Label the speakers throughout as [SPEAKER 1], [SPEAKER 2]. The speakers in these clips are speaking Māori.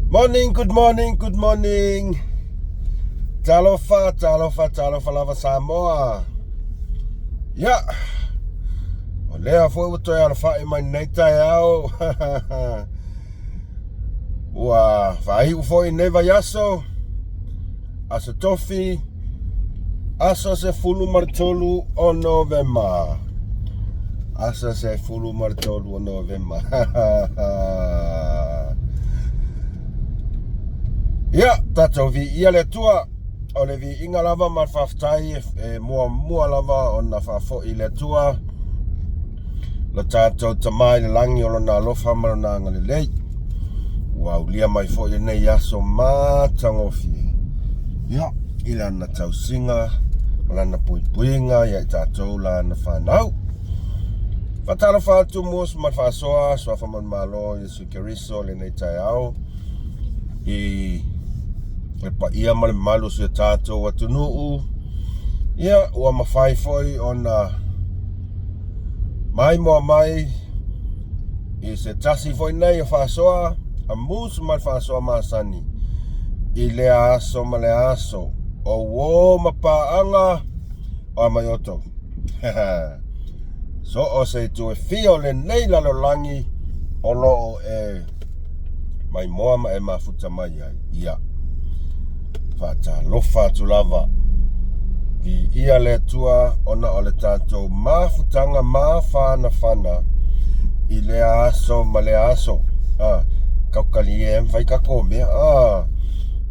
[SPEAKER 1] Morning, good morning, good morning. Talofa lava Samoa. Ya. Olea foi o toi ala fai mai nei tai au. Ua, vai u foi neva yaso. Asa tofi. Asa se fulu martolu o November. Asa se fulu martolu o November. Ya, tato vi ia le tua. O le vi inga lava ma whaftai mua lava o na whafo i le tua. La tātou tamai le langi o na alofa mara na ngale lei. Wow, lia mai fo i nei aso mātangofi. Ya, ila na tausinga, la na puipuinga, ia i tātou la na whanau. Whatara whātu MUSS Ma Le Fa'asoa, swafa man malo i sukeriso le nei tai au. Le pa ia ma le malu si tātou atu nuu. Ia, ua mawhai foi o na mai moa mai i se tasi foi nei o Fa'asoa, a MUSS Ma Le Fa'asoa masani. I le aso ma le aso, o wo mapaanga o mayoto. So o se tu e fio le nei lalo langi o loo mai moa ma mafuta mai ai. Ia. Fata lofa tu lava. Vi ia le tua ona o le tātou mafutanga mafana fana i le aso ma le aso. Kaukali vai kako mea.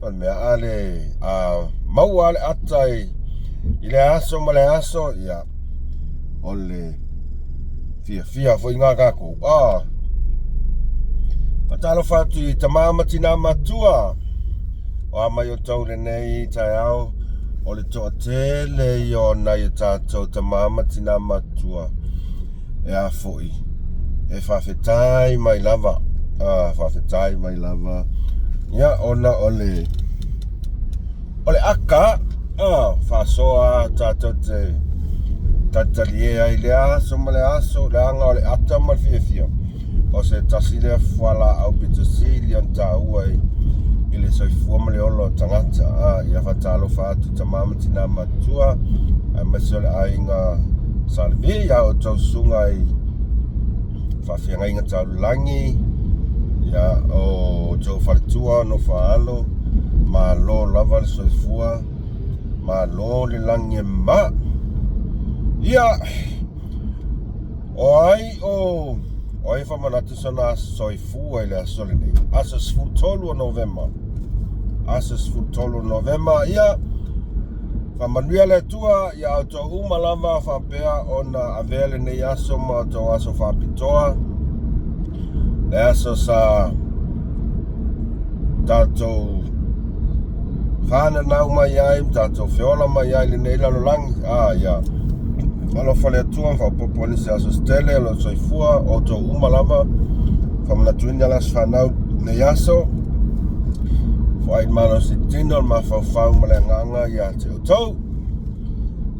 [SPEAKER 1] On mea ale mau ale atai i le aso ma le aso. Ia. O le fia foi ngā kako. Fata lofa tu i tamama tina matua. O amai o tau le nei tai au. O le toa tele i o nai tātou tamama tina matua. E a foi. E whawhetai mai lava. Whawhetai mai lava. Ia ona o le aka. Fa'asoa tātou te tatalie ai le aso ma le aso. Le anga o le ata ma le fia. O se tasi le whala au pitosili an tā uai. I le soifua ma le olo tangata. Ia whatalo whātu tamama tina matua. Ai masi o le ainga salvi. Ia o tau sunga i whawhianga inga tau langi. Ia o tau wharitua no whaalo. Ma lo lava le soifua. Ma lo le langi e ma. Ia. O ai o whamanatu sana soifua i le asole nei. Asa sfutolu o November. Asa sfutolu o November. Ia. Whamanuia le tua. Ia o tau umalava whapea o na avele nei aso ma tau aso whapitoa. Le aso sa tātou whana nau mai ai. Tātou whiola mai ai le nei lalolangi. Ia. Malo fale atua, whapoponi se aso stele, lo soifua, o tau umalava. Whamanatuini alas whanau nei aso. Whaid malo si tino, ma whau ma le nganga ia te utau.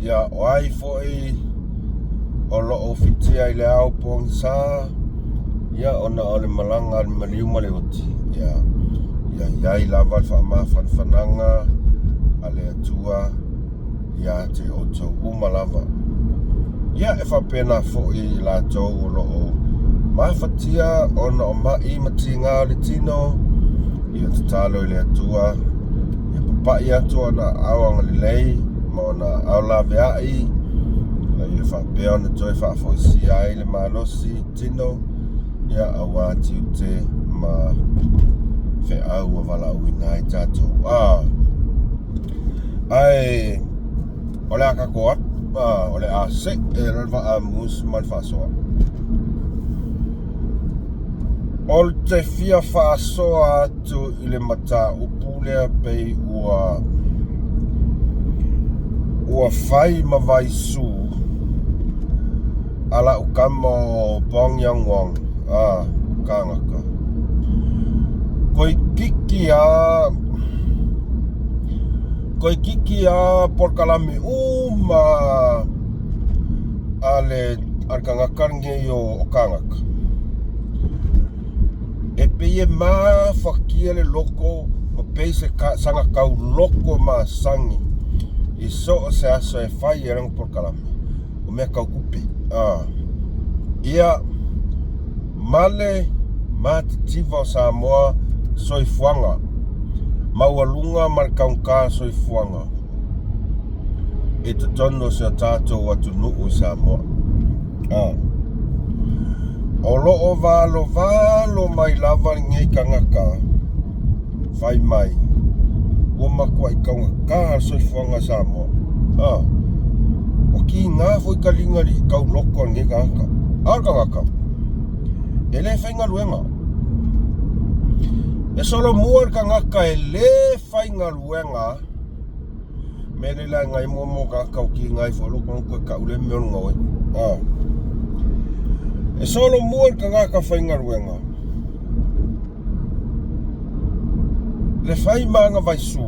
[SPEAKER 1] Ia o ai foi o loo fitia i le au pong sa. Ia ona o le malanga le maliu ma le oti. Ia iai lava le whaama whananga a le atua. Ia te o tau umalava. Ia e whapena fo i la tau o loo mawhatia ona o mai mati ngā o le tino. Ia te talo i le atua. Ia papai atua na awanga le lei. Ma ona au la veai. Ia whapea ona toi whafo i si ai le malosi tino. Ia awati u te ma whe au a wala ui nai tātou. Ai o le akakoa. O le ase e ralva a MUSS Ma Le Fa'asoa. O te fia whaasoa atu i le mata upulea pei ua whai ma vai su ala ukama o Bong Yang Wong. Kangaka. Koi kiki a porkalami ale arkangakar nge yo okangaka. E peye ma fakia le loko ma peise sanga kau loko ma sangi i so se aso e fai e rang por kalame o mea kau kupe ia male matitiwa o Samoa soifuanga maualunga markaunka soifuanga e te tono se tatou atu nuu Samoa o loo valo mai lava ngei kangaka fai mai o makua i kaungaka soifuanga Samoa o ki ngā foi kalinga li kau loko ngei kangaka e le whainga luenga e solo mua kangaka e le whainga luenga me le la ngai momo kangaka o ki ngai fo loko koe ka ule meon ngoi e solo mua kangaka whainga luenga le whai maanga vai su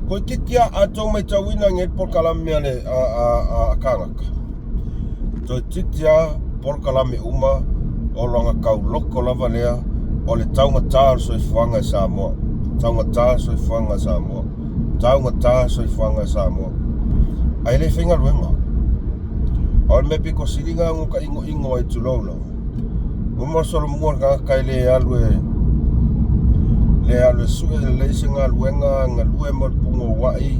[SPEAKER 1] koe kitia ato mai tawina nget por kalamia le kangaka toi titia por kalame uma o longa kau loko lava lea o le taungatar soifuanga Samoa taungatar soifuanga Samoa taungatar soifuanga Samoa ai le whainga luenga o me piko siringa nguka ingo ai tulolo Muma solo mua kangaka le alue sue le singa luenga ngalue mo pungo wai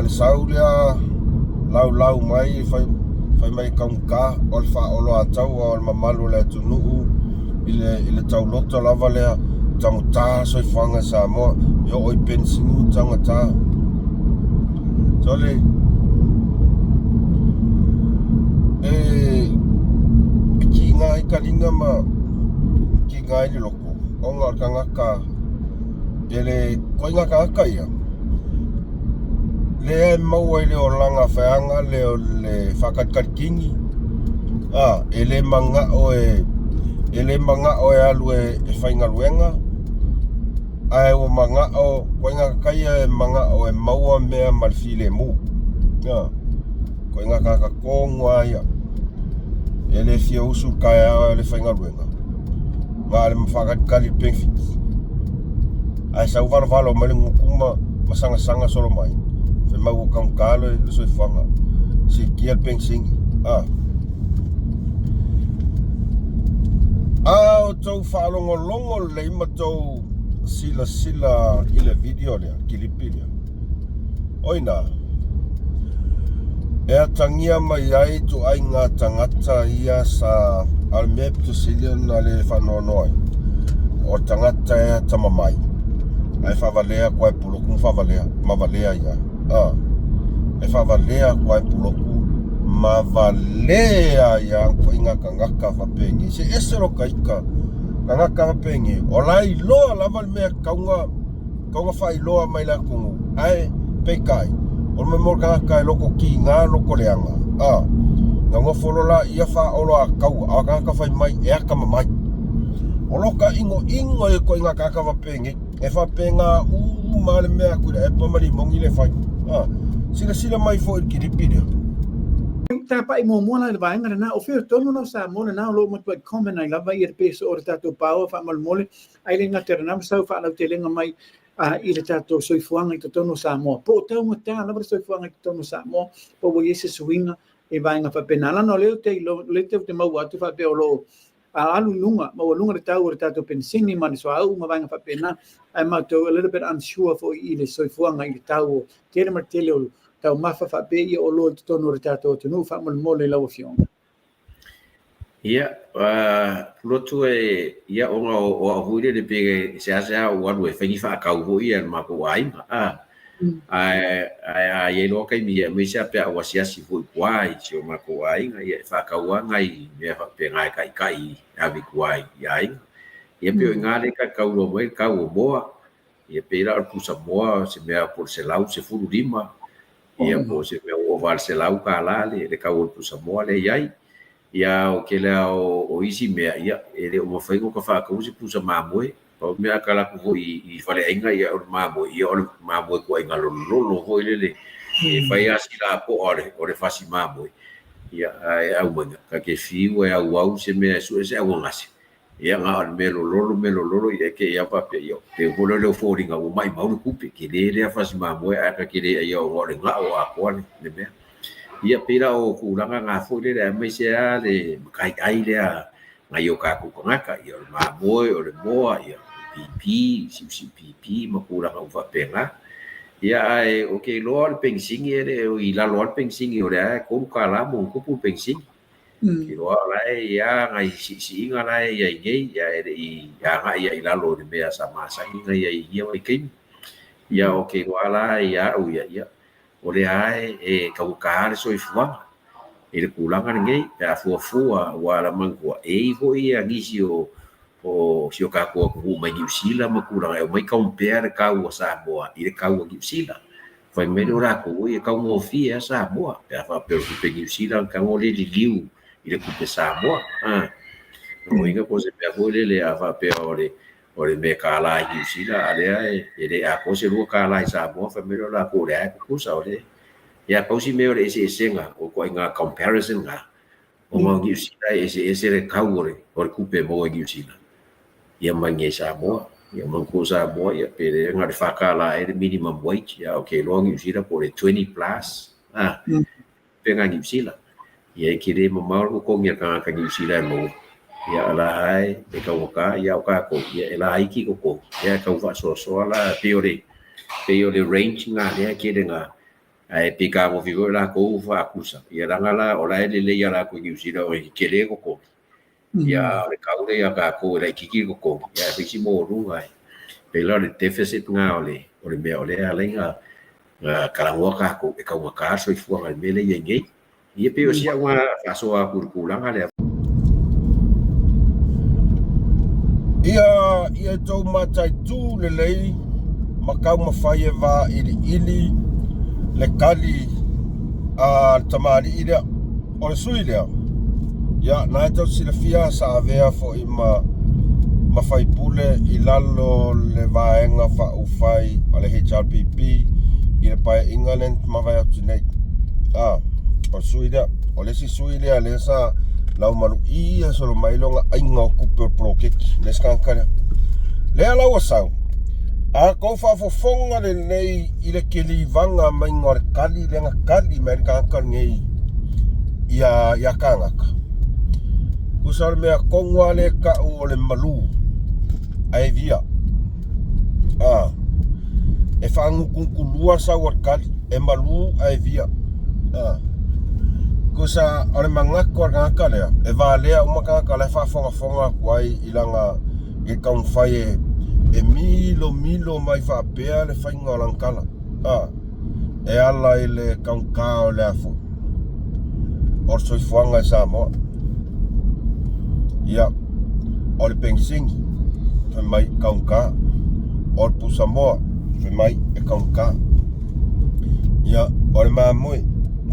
[SPEAKER 1] le saulia lau mai fai mai kaunka o le whaolo atau o le mamalu le tunuu ile tau loto lava lea tangata soifuanga Samoa yo oi pensingu tangata so le ki ngā ikalinga ma ki ngā ili loko o ngā kangaka ele koi ngā kangaka ia le e maua ile o langa whaanga le o le whakatkarkingi ele manga o e alu e whainga luenga ai o manga o koi ngā kakaia e manga o e maua mea malfile mu koi ngā kaka kongua ia ele fia usu kaya le whainga luenga ngā le mawhakatkari pengwhiki ai sau valo mele ngukuma masanga solo mai fe mau kaungkalo le soifuanga si kia pengsingi o tau whaalongolongo le ima tau sila i le video lea kilipi lea oina e atangia mai ai tu ai ngā tangata ia sa almep tu silion na le whanonoai o tangata e tamamai ai whavalea koe Puloku mavalea ia e whavalea koe Puloku mavalea ia ko inga kangaka whapengi se esero kaika kangaka whapengi o lai loa lava mea kaunga whai loa mai la kungu ai pekai o me mor kangaka e loko ki ngā loko leanga ngā ngofolola ia whaolo a kau a kangaka whai mai e aka mamai o loka ingo e ko inga kangaka whapengi e whapenga male mea kura e pamari mongi le whai sila mai fo i kiripire
[SPEAKER 2] tapa i momola le vaenga na o feo tonu no Samoa na lo mo tu comment ai lava i peso o tato pao fa mal mole ai le ngata na sa fa la telenga mai i le tato soifuanga i tonu Samoa po tau mo ta na soifuanga i tonu Samoa po wo yese swinga e vaenga fa penala no le te mau atu fa pe o lo alu lunga le tau o tato pensini man so au ma vaenga fa pena ai ma to a little bit unsure for i le soifuanga i tau tere martele o tau mafa fa pe i o lo tono retato tonu fa mole la ofion
[SPEAKER 3] lotu ia o huire de pe se o anu e fengi fa ka u ia ma ko ai ai lo kai mi se pe o sia si fu kwai se ma ko ai ia fa ka wa ngai me fa pe ngai kai a vi kwai ai ia pe ngale ka u lo mai ka u boa ia pe la ku sa boa se me por se lau se fu lima ia po se me o val se lau ka la le ka u sa boa le ai ia o ke la o isi mea ia ele o mawhaingo ka whakausi pusa mamoe o mea ka laku hoi i whale ainga ia o mamoe ia o mamoe kua inga lolo hoi lele e fai asila po ore fasi mamoi ia au manga ka ke fiu e au se me su se au ngasi ia nga melo lolo ia ke ia pa pe yo te volo le fori nga mai mau kupi ke le fasi mamoi a ka ke le ia o le nga o a ko le me ia pira o kulanga nga fo le mai se a le kai le a nga yo ka ku nga ka ia mamoi o le moa ia pipi si pipi ma kulanga o fa penga ia ai o ke lo al pensingi ele o i la lo al pensingi o le ko kala mo ko pu pensingi ki lo ala ia ngai si ngala ia ngei ia i ia ngai ia la lo de mea sama sa ngai ia i kin ia o ke lo ala ia o ia o le ai e Kaukala so i fua ele kulanga ngei ia fua wala mangua e ho ia ngisi o sio ka ko mai New Zealand ma kula e mai compare ka o Samoa i ka o New Zealand foi melhorar ko e ka mo fia Samoa pe fa pe New Zealand ka o le liu i le ku pe Samoa no inga ko se pe ko le ava pe ore me ka la New Zealand ale e a ko se lu ka la Samoa fa melhorar ko le ko sa ole ya ko si me ore ese senga o ko inga comparison nga o mo New Zealand ese le ka ore ku pe mo New Zealand ia mangi Samoa ia mangko Samoa ia pere ngari fakala e minimum wage ia okay lo New Zealand por 20 plus penga New Zealand ia kire mamau ko ngia ka New Zealand mo ia ala ai e ka waka ia ka ko ia ala iki ko ia ka wa so la teori range nga ia kire nga ai pika mo figo la ko fa akusa ia ngala ola ele ia la ko New Zealand o kire ko ia le kaule ia ka ko le kiki ko ia bisi mo rungai pela le deficit nga ole me ole alenga kalangwa ka ko e ka waka so i fuanga mele ia ngei ia pe o sia wa aso a kurkulanga le
[SPEAKER 1] ia tau matai tu le lei makau mawhai e wā ili le kali a tamari ida o le sui lea ia nai tau sila fia sa avea fo i mawhai pule i lalo le vaenga wha ufai a le HRPP i le pae England mawai atu nei o sui lea o le si sui lea le sa lau malu ia solo mailonga ainga o kupe o prokeki le skankarea lea lau asau a kou whaafofonga le nei i le keli vanga mai ngore kali lenga kali mai skankar ngei ia kangaka kusar mea kongwa le ka o le malu ai via e whaangu kunkulua sa warkali e malu ai via kusa ore mangako ngaka lea e va lea umakaka le whaafonga kuai ilanga i kaunwhai e milo mai whaapea le whainga o langkala e ala i le kaunkao le afo or soifuanga e Samoa ia o le pensingi fe mai kaunka o le pusamoa fe mai e kaunka ia o le mamoi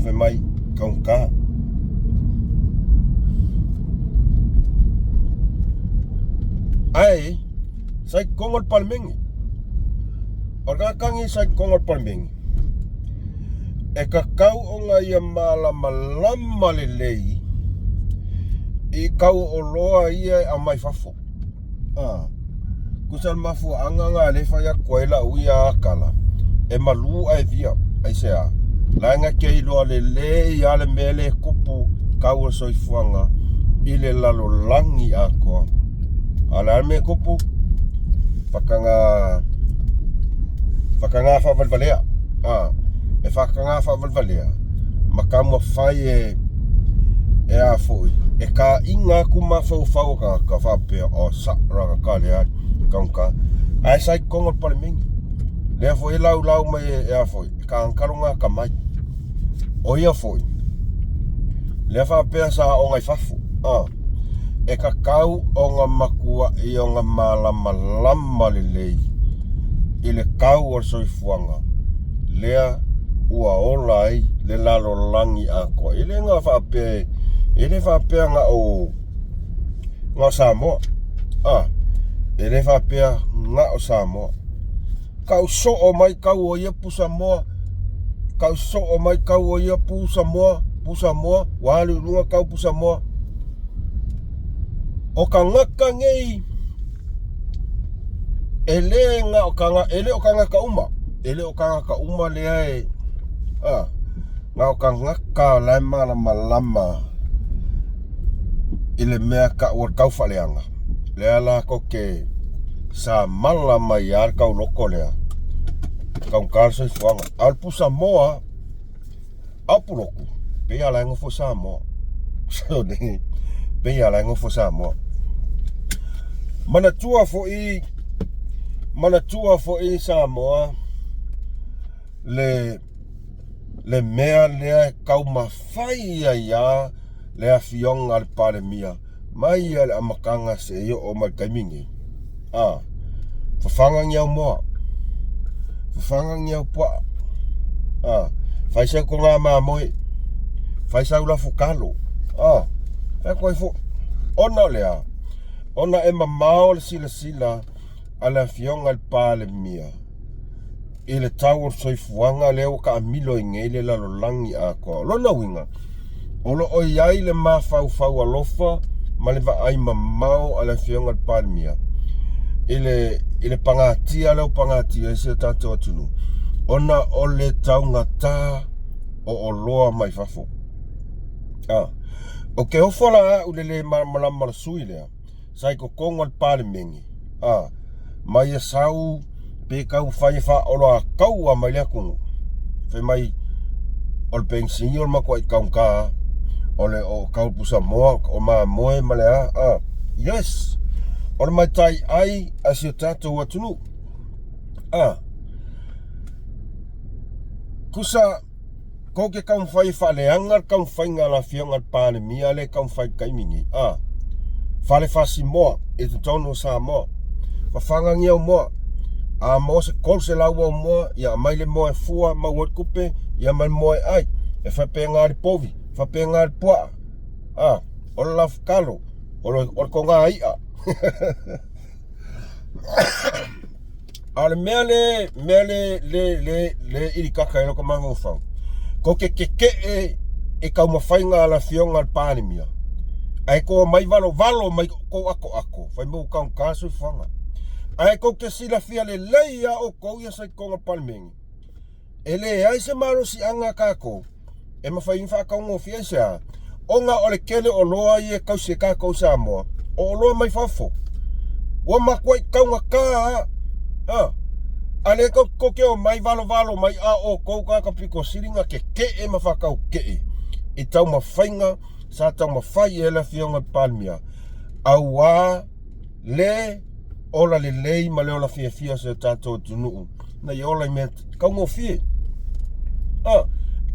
[SPEAKER 1] fe mai kaunka ai sai kongol palmengi o kangi sai kongol palmengi e kakau o nga ia malama le lei i kau o loa ia a mai fafo kusal mafu anga nga le fa ya koela uia akala e malu ai via ai sea langa ke i loa le ia le mele kupu kau o soifuanga i le lalo langi ako ala me kupu fakanga fa valvalea e fakanga fa valvalea makamo fai e a foi e ka inga kuma fau ka fa pe o sa ra ka le kaunka ai sai kongo palmingi le foi lau mai e a foi ka ankarunga ka mai o ia foi le fa pe sa o ngai fafu e ka kau o nga makua i o nga malama le lei i le kau o soifuanga lea ua olai le lalo langi ako i le nga fa pe e le fa pe nga o nga Samoa e le fa pe nga o Samoa kau so o mai kau o ia pu Samoa kau so o mai kau o ia pu Samoa, wale lunga kau pu Samoa. O ka ngaka ngei, ele o ka ngaka uma. Ele o ka ngaka uma lea e, nga o ka ngaka lai malama. Ile mea ka ua kau whaleanga. Lea la ko ke sa mala mai ar kau loko lea. Kau kalsa i fuanga. Al pu Samoa, au Puloku. Pea lai ngofo Samoa. So ne, pea lai ngofo Samoa. Mana tua fo i Samoa. Le mea lea kau mawhai ia lea fionga al palemia. Mai ale amakanga se io o mai kaimingi. Fafanga ngiau moa. Fafanga ngiau pua. Faisa ko ngā mā moe. Faisa ula fukalo. E koe fu. Ona lea. Ona e mamao le sila ala fionga al palemia. Ile tau soifuanga leo ka amilo ingele la lolangi a ko. Lona winga. Olo o iai le mafau alofa ma le vaai mamao ala fionga al palemia. Ile pangatia leo pangatia ese tato atunu. Ona ole tau ngata o loa mai fafo. O ke hofola ulele malama sui lea. Sai ko kongo al palemengi. Mai e sau pe kau whai wha olo a kaua mai lea kungu. Whai mai ol peng senior ma ko i kaunka. Ole o kau pu Samoa o ma moe ma lea. Yes. Ole mai tai ai asio tato watunu. Kusa ko ke kau whai wha leanga kau whai ngā la fionga al palemia le kau whai kaimingi. Whale whasi moa e tu tono Samoa. Whawhanga ngiau moa. Mo se kol se laua moa, ia mai le moa e fua, ma wot kupe, ia mai moa e ai. E whape ngāri povi, whape ngāri pua. Olo la whakalo, olo ko ngā ia. Ale mea le irikaka e loko manga ufau. Ko ke e kau mawhai ngā la fionga al palemia. Ai ko mai valo mai ko ako. Whai mo kau kaso i whanga. Ai ko ke sila fia le leia o kou ia sai konga palmengi. Ele ai se maro si anga kako. E mawhai infa kau ngō fia sea. O ngā ole kele o loa i e kau se kako Samoa. O loa mai fafo. Wa makwai kau ngā ka. Ale ko ke o mai valo mai a o kou kaka piko siringa ke e mawhakau ke. I tau mawhainga sa tau mawhai e la fionga palmia. Aua le ola le lei ma le ola fia se tato tunuu. Na i ola i mea kau ngō fie.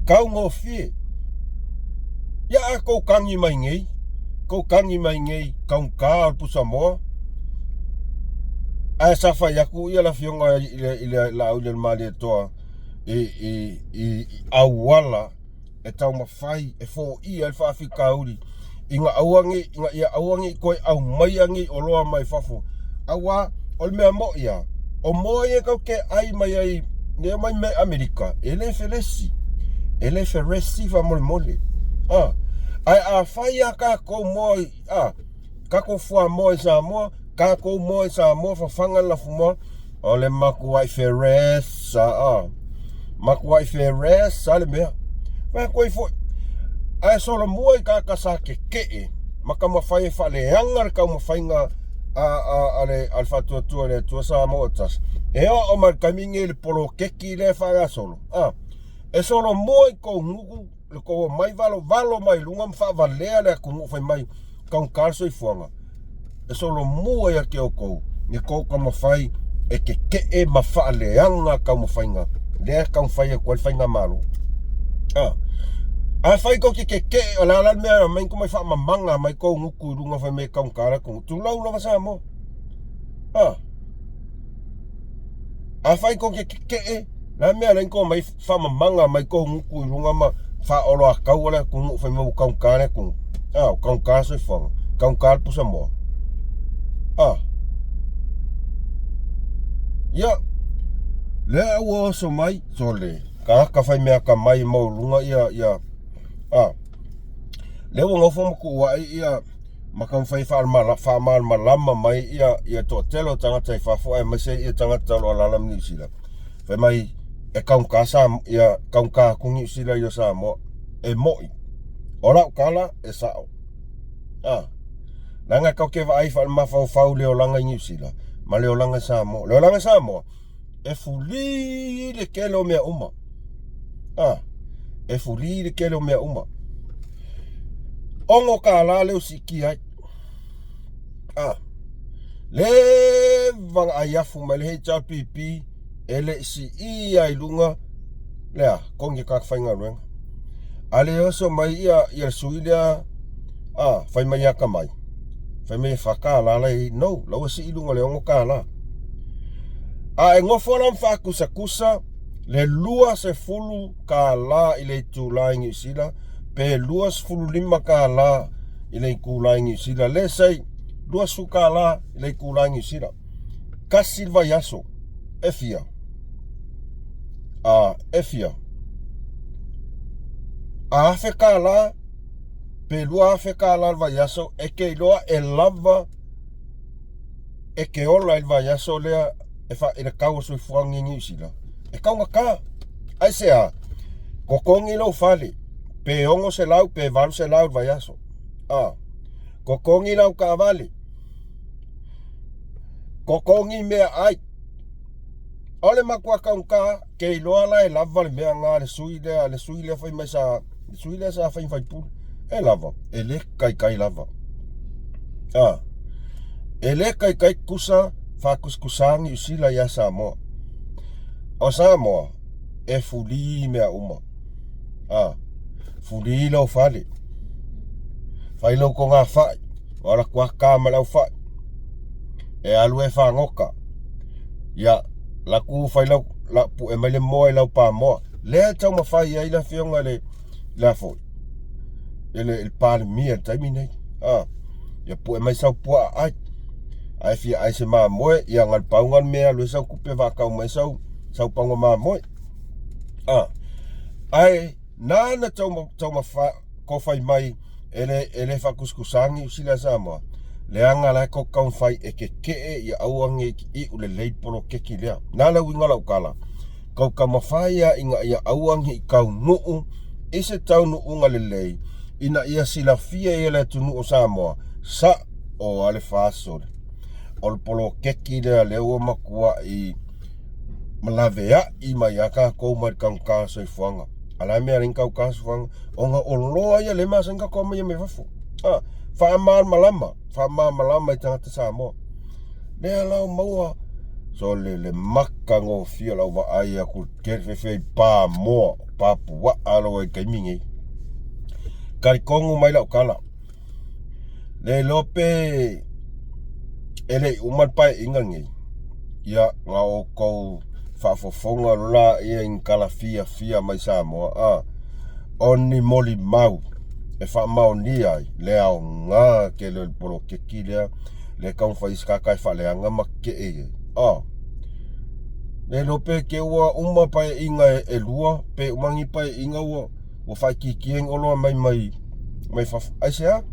[SPEAKER 1] Kau ngō fie. Ia a kou kangi mai ngei. Kou kangi mai ngei kau ka al pu Samoa. Ai sa whai aku ia la fionga i la au le mali e toa. I awala e tau mawhai e fo i al whaafi kauri. Inga ia auangi koe au maiangi o loa mai fafo. Awa, ol mea mo ia. O moa e kau ke ai mai ai, nea mai me Amerika. Ele feresi fa mole. Ai a whai a kako moi, kako fua moi Samoa, kako moi Samoa, whawhanga la fuma. Ole maku ai feresa, maku ai feresa le mea. Mai koe fo, ai solo mua i kaka sa ke e. Maka mawhai whale hangar kau mawhainga ale alfatua tua le tua Samoa tas. Ea o mai kaimingi le polo keki le whaga solo. E solo mua i kou nguku, le kou mai valo mai lunga mwha valea le kungu whai mai kau kalso i fuanga. E solo mua i a ke o kou, ni kou ka mawhai e ke e mawha le hanga kau mawhainga. Lea kau whai e kua whainga malo. Ai whai ko ke o la mea mai ko mai wha mamanga mai ko nguku runga whai me Kaukala ko tu lau lava Samoa. Ai whai ko ke la mea lai ko mai wha mamanga mai ko nguku runga ma wha olo a kaua ko nguku whai mau Kaukala ko. Kaukala soi whanga. Kaukala pu Samoa. Ia. Lea ua oso mai, so le. ka fai mea ka mai maulunga ia lewa ngofo mku wa ia makam fai fa malama mai ia to telo tangata fa fo ai mase ia tangata lo alam New Zealand fai mai e kaukasa ia kauka ku New Zealand yo sa mo e moi ora kala e sao langa kau ke vai fa ma fa leo langa New Zealand ma leo langa sa mo e fuli le kelo mea uma e fuli le kelo mea uma ongo kala leo siki ai le vang ayafu mai le HRPP ele si ia ilunga lea kongi ka fainga ruenga ale oso mai ia suilia fai mai aka mai fai mai fakala lai no lawa si ilunga le ongo kala e ngofona kusa le lua se fulu kala ile tulai New Zealand pe lua se fulu lima kala ile kulai New Zealand le sai lua su kala ile kulai New Zealand kasilva yaso efia afe kala pe lua afe kala va yaso e ke loa e lava e ke ola il va yaso lea e fa ina kau so fuangi New Zealand e kau ngaka ai sea kokongi lo fale pe ongo se lau pe valu se lau va yaso kokongi lau ka vale kokongi mea ai ole makua kaunka ke iloa la e lava le mea ngā le sui lea fai mai sa sui lea sa fai pulu e lava e le kai lava e le kai kusa fa kuskusangi usila ya Samoa o Samoa e fuli mea uma fuli lau fale fai lau ko ngā fai ora kua kama lau fai e alu e whangoka ia laku fai lau pu e mai le moa lau pa moa lea tau mawhai ai la whionga le la foi ele pāle mia taimi nei ia pu e mai sau pua ai fia ai se ma moe ia ngal paungal mea lu sau kupe va kau mai sau paunga ma moe ai na tau ma fa ko fai mai ele fa kuskusangi usila Samoa le anga la ko kau fai e ke ia auange I ule leipolo keki lea na la winga lau kala kau ka mawhaia inga ia auange I kau nuu ese tau nuu ngale lei ina ia sila fia ia le tunu o Samoa sa o ale fa'asoa o polo keki lea leo makua I malavea I mai aka kou mai kauka soi fuanga ala mea rin kauka soi fuanga onga oloa ia le masenga kou mai me fafu whaamal malama I tangata Samoa lea lau maua so le maka ngō fia lau wa aia ku kerfefe pā moa pāpua alo e kaimingi kari kongu mai lau kala le lope ele umat pai ingangi ia ngā o kou whaafofonga la ia inkala fia mai Samoa oni moli mau e wha mau ni ai le au ngā ke le polo keki lea le kau whaiskakai whaleanga ma ke le lope ke ua uma pai inga e lua pe umangi pai inga ua o whai kikieng oloa mai aisea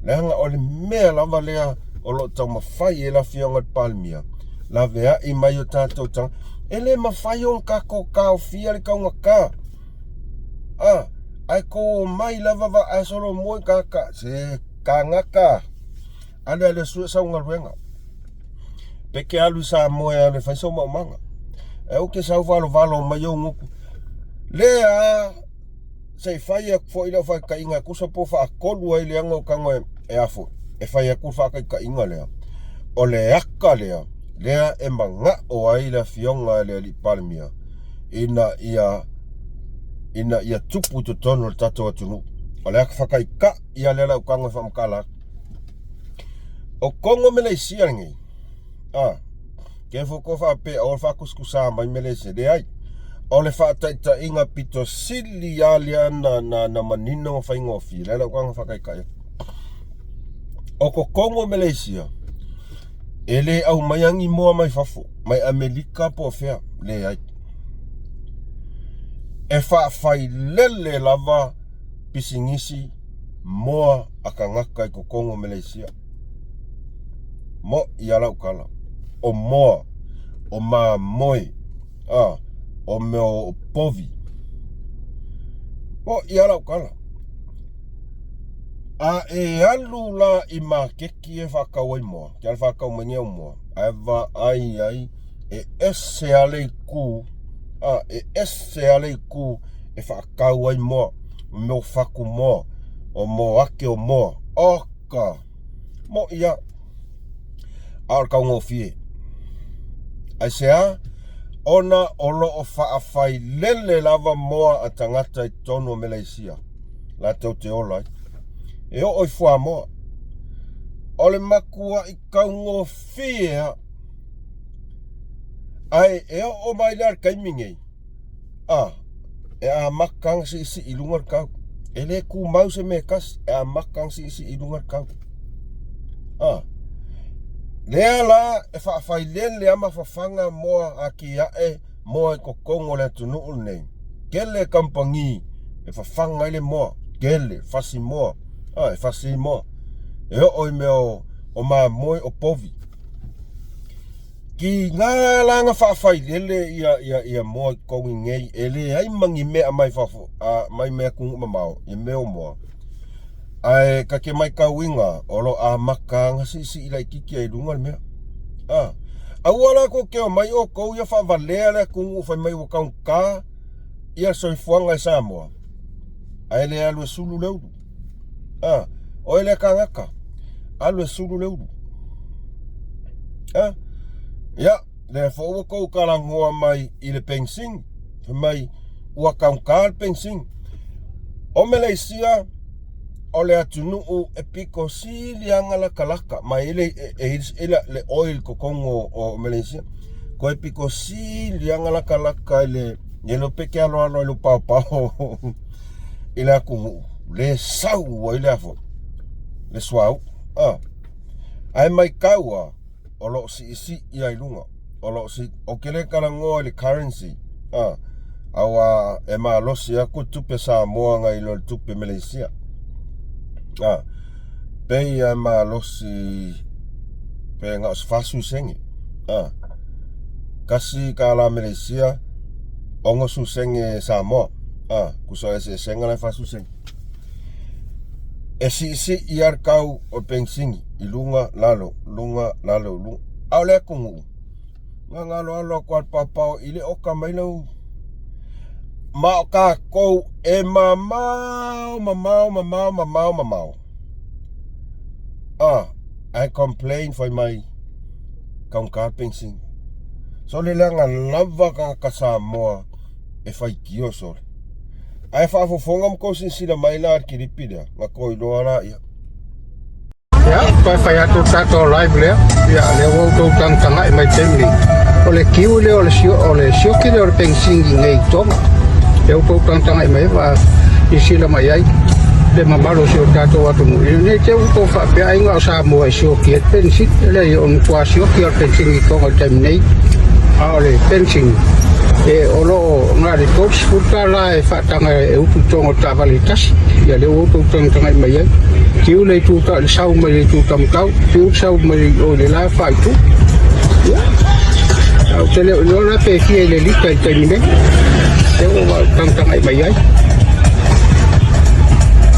[SPEAKER 1] le hanga o le mea lava lea o lo tau mawhai e la whionga palmia la vea I mai o tātou tanga e le mawhai o kako kao fia le kaunga ka ai ko mai lava va asolo moi kaka se kangaka ale sua saunga ruenga peke alu sa moe ale fai so manga e o ke sau valo mai o nguku lea sei fai e fo ila fai ka inga kusa po fa akolu ai le anga kanga e afo e fai aku fa ka inga lea o le aka lea e manga o ai la fionga le li palmia ina ia tupu to tono tato atunu o le aka fa ka ia le la kanga fa mkala o Kongo Malaysia ngi ke foko fa pe o fa kuskusa mai Malaysia de ai o le fa ta inga pito sili alia na manino fa ingo fi le la kanga fa kai o ko Kongo Malaysia ele au mayangi moa mai fafo mai Amerika po fea le ai e whaafai lele lava pisingisi moa akangaka i kokongo Malaysia. Mo i ala ukala. O moa, o maa moe, o meo povi. Mo i ala ukala. A e alu la i maa keki e whakau ai moa. Ki ala whakau mangea moa. Aiva ai e ese ale i ku. E ese ale i ku e whakau ai moa. Meo whaku moa. O mo ake o moa. Oka. Mo ia. Aar kau ngofie. Ai sea. Ona olo o whaafai lele lava moa a tangata i tono Malaysia. La tau te olai. E o oi fua moa. Ole makua i kau ngofie. Ai e o mai lar kaimingei. E a makang si ilungar kau. Ele ku mau se mekas e a makang si ilungar kau. Lea la e whaafai lele ama whawhanga moa a ki ae moa i kokongo le tunu nei. Gele kampangi e whawhanga ile moa. Gele, fasi moa. E fasi moa. E oi meo o maa moe o povi. Ki ngā langa whaafai lele ia moa i kongi ngei. Ele ai mangi mea mai mea kungu mamao. I meo moa. Ai ka ke mai kau inga. Olo a makanga si ila ikiki ai lunga mea. Awala ko ke o mai o kou ia whaavalea lea kungu whai mai o Kaukala. Ia soifuanga i Samoa. Ai le alu e sulu leuru. O ele kangaka. Alu e sulu leuru. Ya, le fo ko kala ngoa mai i le pensing, mai ua Kaukala pensing. O Malaysia o le atunu e piko silianga la kalaka, mai le oil kokongo o Malaysia. Ko e piko silianga la kalaka le lo peke alo lo pau. Ile aku le sau ile afo. Le swau. Ai mai kaua o lo si ia ilunga. O lo si o kele kalango le currency. Awa e ma lo si aku tupe Samoa ngai lo tupe Malaysia. Pe ia ma lo si pe nga fasu sengi. Kasi kala Malaysia ongo su senge Samoa. Kuso ese senga na fasu sengi. E si iar kau o pensingi ilunga lalo lunga. Aule kungu nga lo kwat papao ile oka mai lo ma ka ko e mamau. I complain for my Kaukala pensing. So le langa lava ka Samoa e fai kioso. Ai fa fongam ko sin sila mai la ki ripida nga ko lo ala ia.
[SPEAKER 4] Ya, fai atu tato live le. Ya, le wo to tanga mai temli. Ole kiu le ole sio ki le pensing ngai toma. Le wo to tanga mai va i sila mai ai. Le mamalo sio tato watu mu. Ne te wo fa pe ai nga Samoa sio ki pensing le on kwa sio ki pensing ko temnei. Ole pensing e olo ngari coach futala e fatanga e upu tongo tavalitas ya le upu tongo tanga mai kiu le tu ta sau mai tu tam kau kiu sau mai o le la fa tu ya au tele no la pe ki le lika te ni me te o tanga mai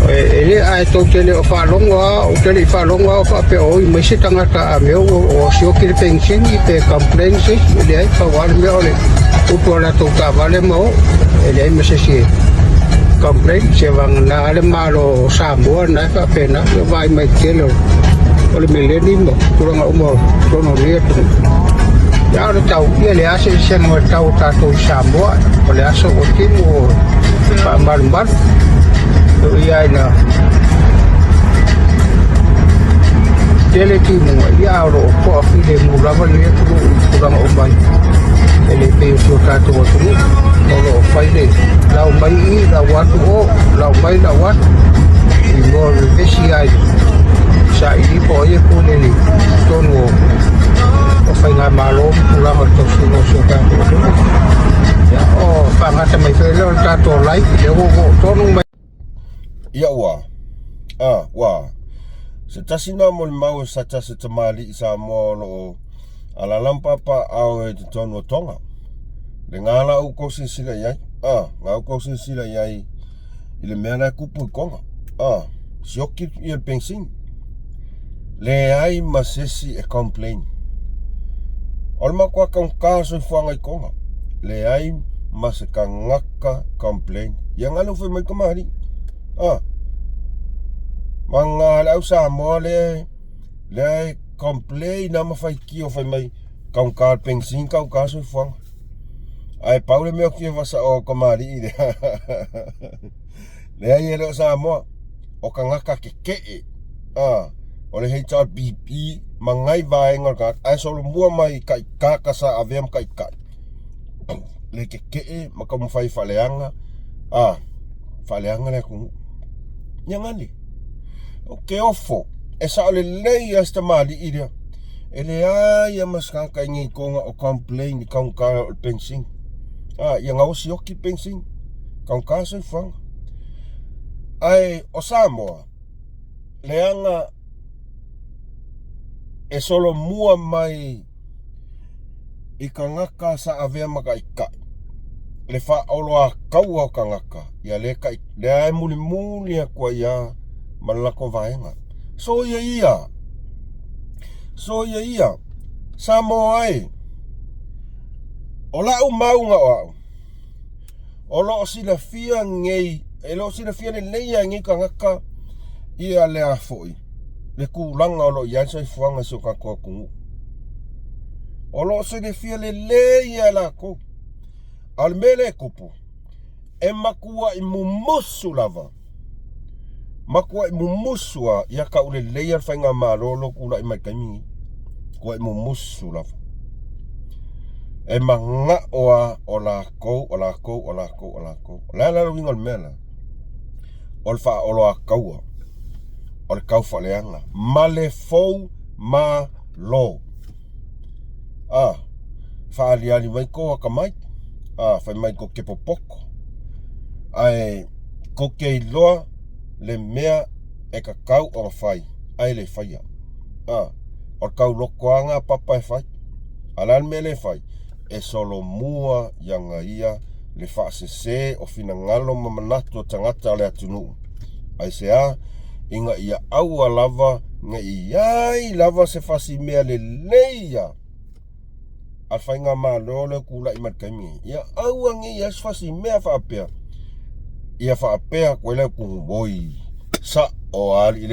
[SPEAKER 4] ele ai to tele o fa longa o fa pe o mai se tanga ta meu o sio ki pension i pe complain se le ai fa war me ole upo la toka vale mo ele me se si complain se van na le malo Samoa na fa pena yo vai mai kelo ole milenimo kurang umur kono liet ya le tau ele ase se mo tau ta to Samoa ole aso o timo pa marmar yo ia na ele timo ya ro ko afile mo lava le kurang umai ele pe o tato o tu o fai le lau mai la watu o lau mai la watu i mo le si ai sa i po ye ko le tono o fai na malo pula o to so ka Ya o whangata mai wheleo tātou lai, le wo tonu mai.
[SPEAKER 1] Ia ua. Wa. Se tasina mo le mau sa tasi tamali sa mo lo ala lampapa au e te tonu o tonga. Le ngala u ko sila iai. Ngau ko sila iai. Ile mea na kupu i konga. Sioki i el pensing. Le ai masesi e complain. Ol makua kang kaso i fuanga i konga. Le ai mas ka ngaka complain. Yang alu fe mai kamari. Mga lau sa mo le complain na mafai ki o fai mai kang ka pensing kang kaso i fuanga. Ai paule me o ki vasa o kamari i de. Le ai ele sa mo o ka ngaka ke o le hei tar BP mangai vaenga ka ai solo mua mai kai kakasa avem kai kai le ke maka mo fai faleanga faleanga le ku nyangani o ke ofo e sa le lei esta mali ida ele ai mas ka kai ngi konga o complain kang ka o pensing yang au si oki pensing kang ka so fang ai o Samoa leanga e solo mua mai i ka ngaka sa avea maka i kai. Le wha oloa kaua o ka ngaka. Ia le kai. Le ai muli muli a kua ia malako vaenga. So ia. Samoa ai. O lau maunga o au. O loo sila fia ngei. E loo sila fia le leia ngei ka ngaka. Ia le a foi. Le kulanga o lo iansa i fuanga so ka kua kungu. O lo se le fia le leia la ko. Al mele kupu. E makua i mumusu lava. Makua i mumusua ia ka ule leia whainga marolo kula i mai kaimi. Kua i mumusu lava. E manga oa o la kou. Lala winga mela. O le wha olo a kaua. O le kau whaleanga. Ma le fau ma lo. Whaaliali mai ko waka mai. Whai mai ko ke popoko. Ai ko ke iloa le mea e ka kau o whai. Ai le whaia. O kau lokoanga papa e whai. Alan me le whai. E solo mua yanga ia le whaasese o fina ngalo mamanatu o tangata le atunu. Ai se inga ia aua lava nga iai lava se fasi mea le leia al whainga malole kula i matkaimi ia aua ngi ia se fasi mea whaapea ia whaapea koe leo kunguboi sa o ali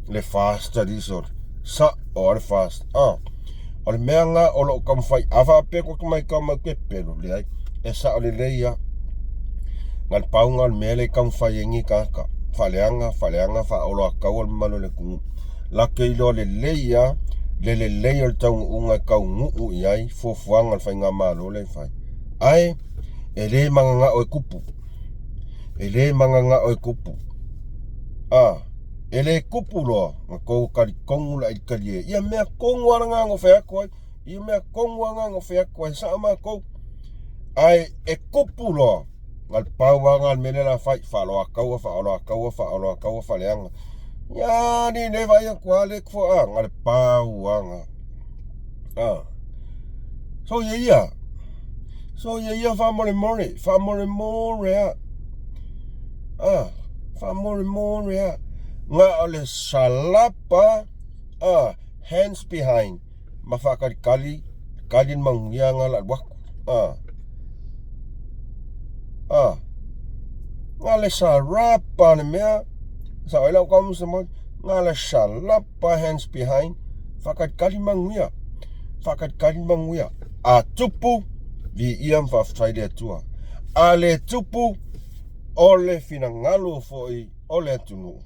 [SPEAKER 1] le fast resort sa o ali fast o le mea nga o lo kamwhai a whaapea koe mai kama ke pelo le ai e sa o le leia ngal paunga al mea le kamwhai ingi kaka faleanga fa olo akau al malo le kungu la ke ilo le leia le tau unga kau ngu iai fofuanga al whainga malo le whai ai ele manganga o kupu ele kupu loa ngako kari kongu la ikalie ia mea kongu aranga ngo whea koe ia mea kongu aranga ngo whea koe sa ama kou ai e kupu loa ngal pauanga mele la fai falo akaua faleanga ya ni ne vai kwa le fo ngal pauanga so ia fa more nga ole salapa hands behind mafakar kalin mangyanga la wak ngale sarapa ne mea sa oila kamu semua ngale salapa hands behind fakat kalimanguya tupu vi iam fa Friday tua ale tupu ole finangalo foi ole tunu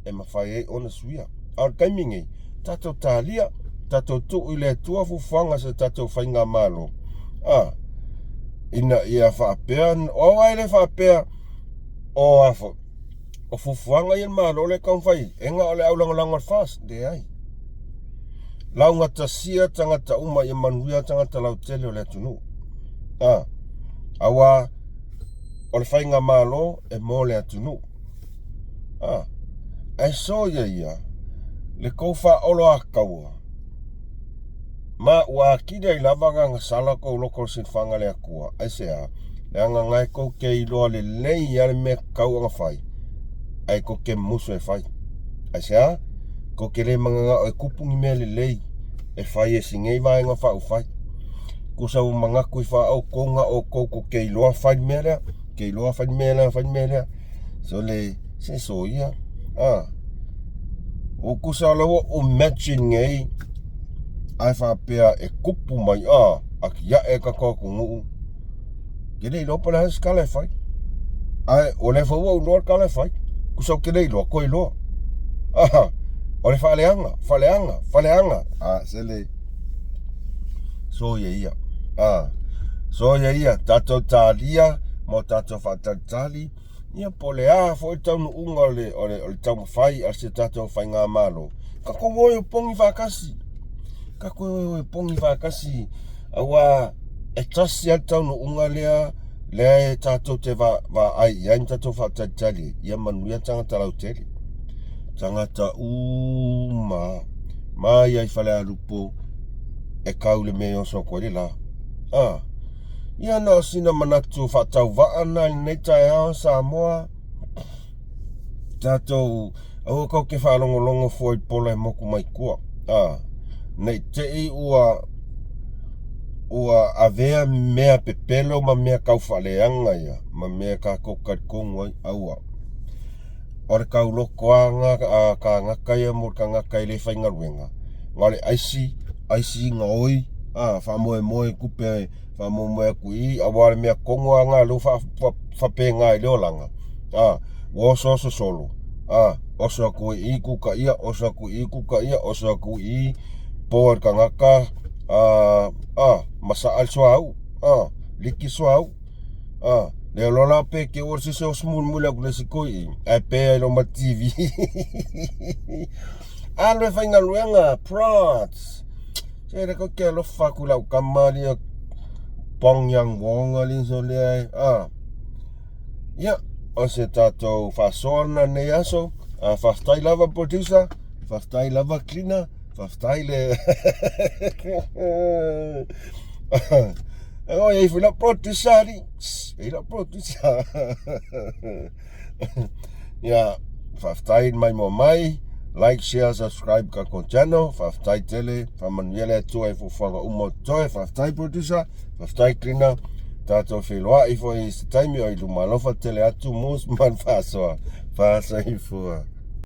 [SPEAKER 1] e mafai ona suia al kaimingi tato talia tato tu ile tua fu fanga se tato fainga malo ina ia whaapea o aile whaapea o afo o fufuanga i malo le kaumwhai enga ole au langalanga fast de ai lau ngata sia tangata uma i manuia tangata lau tele o le tunu Awa, o le whainga malo e mo le atunu. Ai so ia, le kouwha olo a kaua. Ma ua kida I lava nga sala kou loko sin whanga le akua. Ai sea, le anga ngai kou ke iloa le lei ale me kau anga whai. Ai kou ke musu e whai. Ai sea, kou ke le manganga o e kupungi me le lei. E whai e singei vaenga whau whai. Kusa u mangaku I wha au konga o kou ke iloa whai melea. Ke iloa whai melea. So le, se so ia. O kusa lawa o matching ngei. Ai whapea e kupu mai a ki ia e kako kungu. Kere ilo pala has kala e whai. Ai o le whaua unoa kala e whai. Kusau kere ilo ko ilo. O le whaleanga. Se le. So ia. So ia. Tato talia. Mo tato whatatali. Ia pole fo I taunu unga o le taunu whai. A se tato whai ngā malo. Kako ngoi o pongi whakasi. Kako e pongi whakasi awa e tasi atau no unga lea e tātou te wa ai iain tātou whataitali ia manuia tangata lau tele tangata mai ai whale alupo e kaule me o so koe la ia na sina manatu whatau waana nei tai hao Samoa tātou au kau ke whalongolongo fo I pola e moku mai kua nei te I ua avea mea pepelo ma mea kau whaleanga ia ma mea ka kokarikongo ai aua ore kau loko anga ka ngakai a mor ka ngakai le whai Galuega ngale aisi ngoi whamoe kupe whamoe kui aware mea kongo anga lo whape ngai leo langa woso solo oso aku I kuka ia oso aku I por kangaka masa al soau liki soau le lola pe ke or se smul mula ku le sikoi ai pe lo ma TV alwe fa Galuega prots se re ko ke lo fa ku la kamali pong yang wong ali so le ya o se tato fa sona ne aso fa stai lava producer fa stai lava cleaner Style. Oh, il faut la producer. Yeah, style my momai. Like, share, subscribe ka kon channel. Style tele. Manuele toe for fanga umo toe. Style producer. Style cleaner. Tato filwa ifo is time yo ilumalofa tele atu MUSS ma le fa'asoa. Fa'asoa ifo.